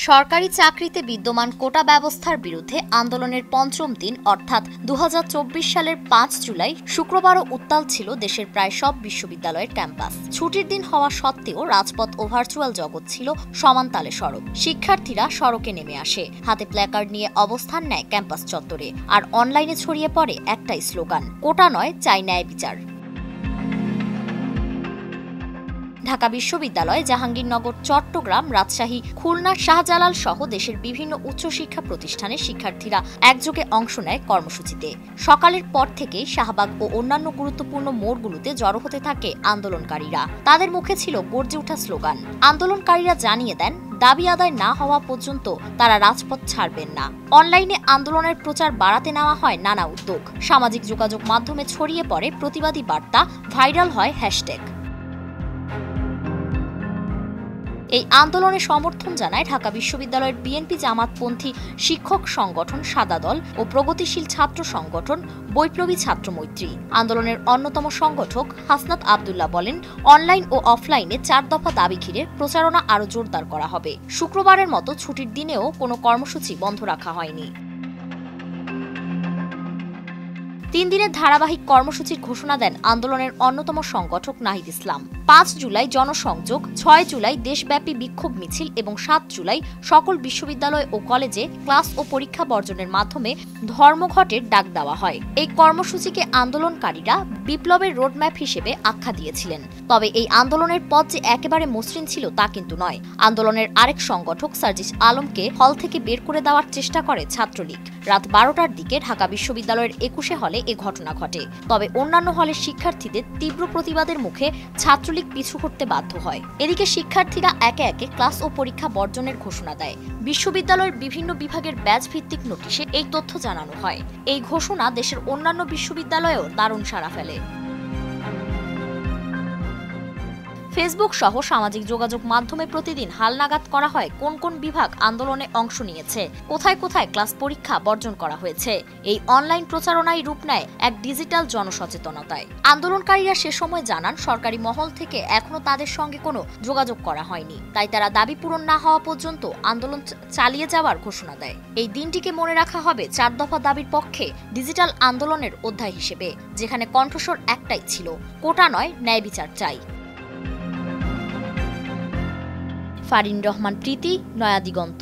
সরকারি চাকরিতে বিদ্যমান কোটা ব্যবস্থার বিরুদ্ধে আন্দোলনের পঞ্চম দিন অর্থাৎ ২০২৪ সালের ৫ জুলাই শুক্রবারও উত্তাল ছিল দেশের প্রায় সব বিশ্ববিদ্যালয়ের ক্যাম্পাস। ছুটির দিন হওয়া সত্ত্বেও রাজপথ ও ভার্চুয়াল জগৎ ছিল সমান তালে সরব। শিক্ষার্থীরা সড়কে নেমে আসে, হাতে প্ল্যাকার্ড নিয়ে অবস্থান নেয় ক্যাম্পাস চত্বরে, আর অনলাইনে ছড়িয়ে পড়ে একটাই স্লোগান, কোটা নয়, চাই ন্যায় বিচার। ঢাকা বিশ্ববিদ্যালয়, জাহাঙ্গীরনগর, চট্টগ্রাম, রাজশাহী, খুলনা, শাহজালাল সহ দেশের বিভিন্ন উচ্চশিক্ষা প্রতিষ্ঠানের শিক্ষার্থীরা একযোগে অংশ নেয় কর্মসূচিতে। সকালের পর থেকেই শাহবাগ ও অন্যান্য গুরুত্বপূর্ণ মোড়গুলোতে জড়ো হতে থাকে আন্দোলনকারীরা। তাদের মুখে ছিল গর্জে ওঠা স্লোগান। আন্দোলনকারীরা জানিয়ে দেন, দাবি আদায় না হওয়া পর্যন্ত তারা রাজপথ ছাড়বেন না। অনলাইনে আন্দোলনের প্রচার বাড়াতে নেওয়া হয় নানা উদ্যোগ। সামাজিক যোগাযোগ মাধ্যমে ছড়িয়ে পড়ে প্রতিবাদী বার্তা, ভাইরাল হয় হ্যাশট্যাগ। এই আন্দোলনে সমর্থন জানায় ঢাকা বিশ্ববিদ্যালয়ের বিএনপি জামাতপন্থী শিক্ষক সংগঠন সাদা দল ও প্রগতিশীল ছাত্র সংগঠন বৈপ্লবী ছাত্র মৈত্রী। আন্দোলনের অন্যতম সংগঠক হাসনাত আবদুল্লাহ বলেন, অনলাইন ও অফলাইনে ৪ দফা দাবি ঘিরে প্রচারণা আরও জোরদার করা হবে। শুক্রবারের মতো ছুটির দিনেও কোনো কর্মসূচি বন্ধ রাখা হয়নি। ৩ দিনের ধারাবাহিক কর্মসূচির ঘোষণা দেন আন্দোলনের অন্যতম সংগঠক নাহিদ ইসলাম। ৫ জুলাই জনসংযোগ, ৬ জুলাই দেশব্যাপী বিক্ষোভ মিছিল এবং ৭ জুলাই সকল বিশ্ববিদ্যালয় ও কলেজে ক্লাস ও পরীক্ষা বর্জনের মাধ্যমে ধর্মঘটের ডাক দেওয়া হয়। এই কর্মসূচিকে আন্দোলনকারীরা বিপ্লবের রোডম্যাপ হিসেবে আখ্যা দিয়েছিলেন। তবে এই আন্দোলনের পথ যে একেবারে মসৃণ ছিল তা কিন্তু নয়। আন্দোলনের আরেক সংগঠক সার্জিস আলমকে হল থেকে বের করে দেওয়ার চেষ্টা করে ছাত্রলীগ। রাত ১২টার দিকে ঢাকা বিশ্ববিদ্যালয়ের ২১ হলে এ ঘটনা ঘটে। তবে অন্যান্য হলের শিক্ষার্থীদের তীব্র প্রতিবাদের মুখে ছাত্রলীগ পিছু হটতে বাধ্য হয়। এদিকে শিক্ষার্থীরা একে একে ক্লাস ও পরীক্ষা বর্জনের ঘোষণা দেয়। বিশ্ববিদ্যালয়ের বিভিন্ন বিভাগের ব্যাচ ভিত্তিক নোটিশে এই তথ্য জানানো হয়। এই ঘোষণা দেশের অন্যান্য বিশ্ববিদ্যালয়েও দারুণ সাড়া ফেলে। ফেসবুক সহ সামাজিক যোগাযোগ মাধ্যমে প্রতিদিন হালনাগাদ করা হয় কোন কোন বিভাগ আন্দোলনে অংশ নিয়েছে, কোথায় কোথায় ক্লাস পরীক্ষা বর্জন করা হয়েছে। এই অনলাইন প্রচারণায় রূপ নেয় এক ডিজিটাল জনসচেতনতায়। আন্দোলনকারীরা সে সময় জানান, সরকারি মহল থেকে এখনো তাদের সঙ্গে কোনো যোগাযোগ করা হয়নি, তাই তারা দাবি পূরণ না হওয়া পর্যন্ত আন্দোলন চালিয়ে যাওয়ার ঘোষণা দেয়। এই দিনটিকে মনে রাখা হবে ৪ দফা দাবির পক্ষে ডিজিটাল আন্দোলনের অধ্যায় হিসেবে, যেখানে কণ্ঠস্বর একটাই ছিল, কোটা নয়, ন্যায় বিচার চাই। ফারিন রহমান প্রীতি, নয়া দিগন্ত।